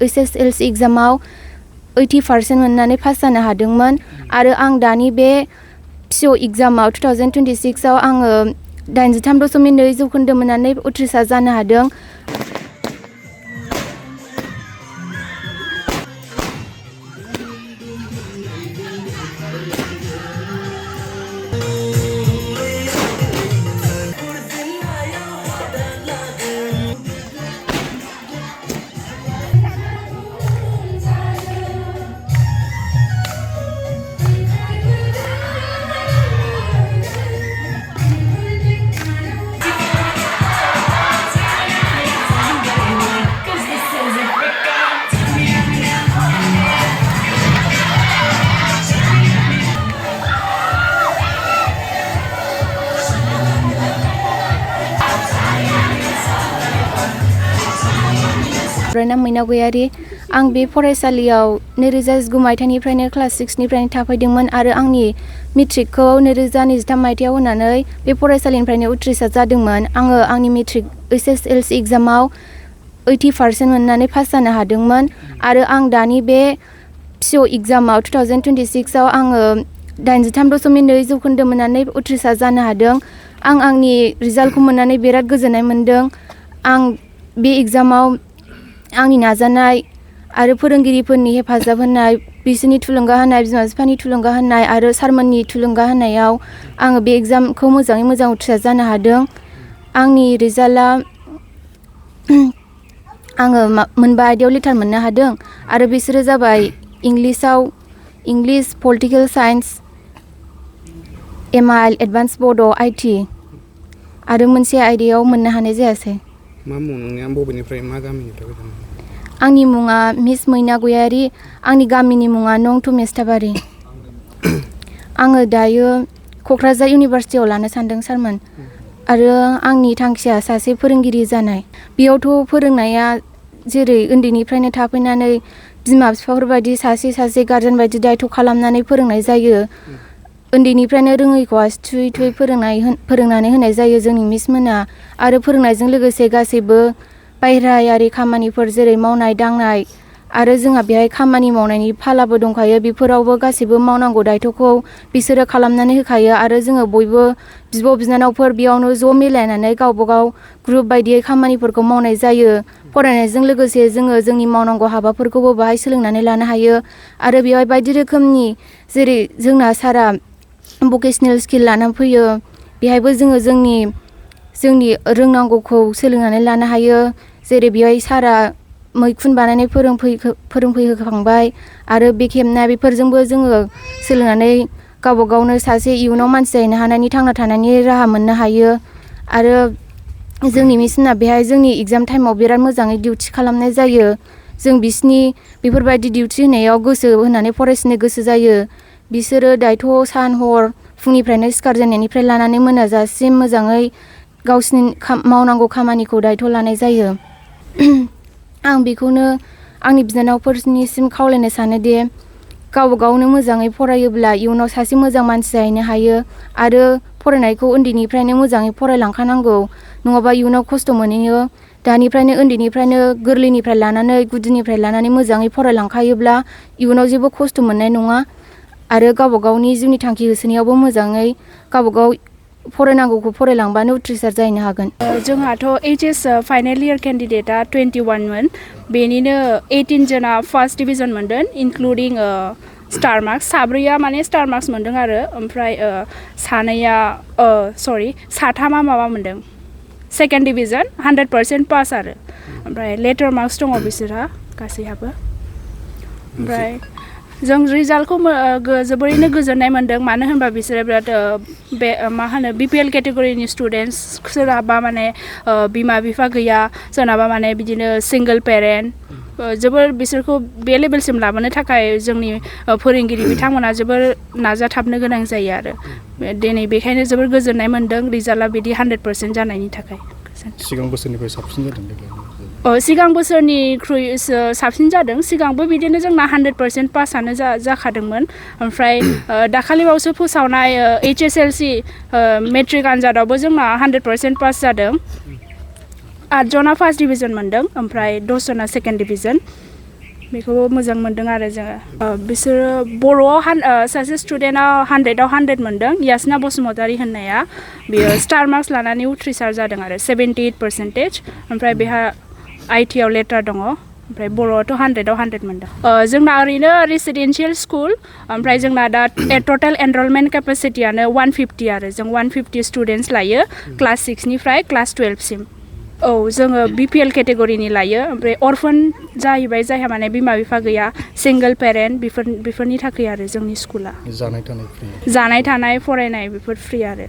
SSLC एग्जामाव 80% मोननानै pass जानो हादोंमोन आरो आं दानि बे PO एग्जामाव 2026 आव आङो 83.2 जौखोन्दो मोननानै उथ्रिसार जानो हादों। मैना गयारि आं बे फरायसालियाव 2019 मायथाइनिफ्रायनो क्लास 6 निफ्रायनो थाफैदोंमोन आरो आंनि मेट्रिकखौ 2023 मायथाइयाव होनानै बे फरायसालिनिफ्रायनो उथ्रिसार जादोंमोन। आङो आंनि मेट्रिक SSLC एग्जामाव 80% मोननानै पास जानो हादोंमोन आरो आं दानि बे PO एग्जामाव 2026 आव आङो 83.2 जौखोन्दो मोननानै उथ्रिसार जानो हादों। आं आंनि रिजाल्टखौ मोननानै बिराद गोजोननाय मोनदों। आं बे एग्जामाव आंनि नाजानाय आरो फोरोंगिरिफोरनि हेफाजाब होनाय, बिसोरनि थुलुंगा होनाय, बिमा बिफानि थुलुंगा होनाय आरो सारमोननि थुलुंगा होनायाव आङो बे एग्जामखौ मोजाङै मोजां उथ्रिसार जानो हादों। आंनि रिजाल्टआ आङो मोनबा आयदायाव लेटार मोननो हादों आरो बिसोरो जाबाय English, political science, MIL, advance बड' IT आरो मोनसे आयदायाव मोननो हानाय जायासै। मा मुं नोंनिया बबेनिफ्राय मा गामिनिफ्राय फैदों? आंनि मुङा मिस मैना गयारि, आंनि गामिनि मुङा नं टु मेस्टाबारि। आङो दायो क'क्राझार इउनिभारसिटियाव लानो सानदों सारमोन आरो आंनि थांखिया सासे फोरोंगिरि जानाय। बेयावथ' फोरोंनाया जेरै उन्दैनिफ्रायनो थाफैनानै बिमा बिफाफोर बायदि सासे गार्जेन बायदि दायथ' खालामनानै फोरोंनाय जायो। उन्दैनिफ्रायनो रोङैखौ आसि थुयै थुयै फोरोंनानै होनाय जायो जोंनि मिस मोना आरो फोरोंनायजों लोगोसे गासैबो बायहेरायारि खामानिफोर जेरै मावनाय दांनाय आरो जोंहा बेहाय खामानि मावनायनि फालाबो दंखायो, बेफोरावबो गासैबो मावनांगौ दायथ'खौ बिसोरो खालामनानै होखायो आरो जोङो बयबो बिब' बिनानावफोर बेयावनो ज' मिलायनानै गावबागाव ग्रुप बायदियै खामानिफोरखौ मावनाय जायो। फरायनायजों लोगोसे जोङो जोंनि मावनांगौ हाबाफोरखौबो बाहाय सोलोंनानै लानो हायो आरो बेवहाय बायदि रोखोमनि जेरै जोंना सारा भकेसनेल स्किल लानानै फैयो, बेहायबो जोङो जोंनि रोंनांगौखौ सोलोंनानै लानो हायो। जेरै बेवहाय सारा मैखुन बानायनाय फोरोंफैखांबाय आरो बे खेबनाय बेफोरजोंबो जोङो सोलोंनानै गावबा गावनो सासे इयुनाव मानसि जाहैनो हानायनि थांना थानायनि राहा मोननो हायो आरो जोंनि मिसना बेहाय जोंनि एग्जाम टाइमाव बिराद मोजाङै डिउटि खालामनाय जायो। जों बिसिनि बेफोरबायदि डिउटि होनायाव गोसो होनानै फरायसिनो गोसो जायो। बिसोरो दायथ' सान हर फुंनिफ्रायनो सिखारजेननायनिफ्राय लानानै मोनाजासिम मोजाङै गावसिनि मावनांगौ खामानिखौ दायथ' लानाय जायो। आं बेखौनो आंनि बिनानावफोरनिसिम खावलायनो सानोदि गावबा गावनो मोजाङै फरायोब्ला इयुनाव सासे मोजां मानसि जाहैनो हायो आरो फरायनायखौ उन्दैनिफ्रायनो मोजाङै फरायलांखानांगौ, नङाबा इयुनाव खस्थ' मोनहैयो। दानिफ्रायनो उन्दैनिफ्रायनो गोरलैनिफ्राय लानानै गुदिनिफ्राय लानानै मोजाङै फरायलांखायोब्ला इयुनाव जेबो खस्थ' मोननाय नङा आरो गावबा गावनि जिउनि थांखि होसोनायावबो मोजाङै गावबा गाव फरायनांगौखौ फरायलांबानो उथ्रिसार जाहैनो हागोन। जोंहाथ' HS फाइनाल इयार केन्डिडेटआ 21 मोन, बेनिनो 18 जना फार्स्ट डिभिजन मोनदों इनक्लुडिं स्टार मार्क्स। साब्रैया माने स्टार मार्क्स मोनदों आरो ओमफ्राय साथामा माबा मोनदों सेकेन्ड डिभिजन 100% पास आरो ओमफ्राय लेटार मार्क्स दङ बिसोरहा गासैहाबो। ओमफ्राय जों रिजाल्टखौ जोबोरैनो गोजोननाय मोन्दों, मानो होनबा बिसोरो बिराद बे मा होनो BPL केटेगरिनि स्टुडेन्टस, सोरहाबा माने बिमा बिफा गैया, सोरनाबा माने बिदिनो सिंगोल पेरेन्ट, जोबोर बिसोरखौ बे लेभेलसिम लाबोनो थाखाय जोंनि फोरोंगिरि बिथांमोना जोबोर नाजाथाबनो गोनां जायो आरो दिनै बेखायनो जोबोर गोजोननाय मोन्दों रिजाल्टआ बिदि 100% जानायनि थाखाय। सिगां बोसोरनिफ्राय साबसिन जादों देग्लाय? सिगां बोसोरनिख्रुइ साबसिन जादों। सिगांबो बिदिनो जोंना 100% पासआनो जाखादोंमोन। ओमफ्राय दाखालिबावसो फोसावनाय HSLC मेट्रिक आनजादावबो जोंना 100% पास जादों। 8 जना फार्स्ट डिभिजन मोनदों ओमफ्राय 10 जना सेकेन्ड डिभिजन। बेखौबो मोजां मोनदों आरो जोङो बिसोरो बर'आव सासे स्टुडेन्टआव 100आव 100 मोनदों यासना बसुमतारी होननाया बियो स्टार मार्क्स लानानै उथ्रिसार जादों आरो 78% ओमफ्राय बेहा IT आव लेटार दङ ओमफ्राय बर'आवथ' 100आव 100 मोनदों जोंना ओरैनो रेसिडेन्सियेल स्कुल ओमफ्राय जोंना दा टटेल एनरलमेन्ट केपासिटियानो 150 आरो जों 150 स्टुडेन्टस लायो क्लास 6 निफ्राय क्लास 12 सिम औ जोङो BPL केटेगरिनि लायो ओमफ्राय अरफन जाहैबाय जायहा माने बिमा बिफा गैया सिंगल पेरेन्ट बेफोरनि थाखाय आरो जोंनि स्कुला जानाय थानाय फ्रि जानाय थानाय फरायनाय बेफोर फ्रि आरो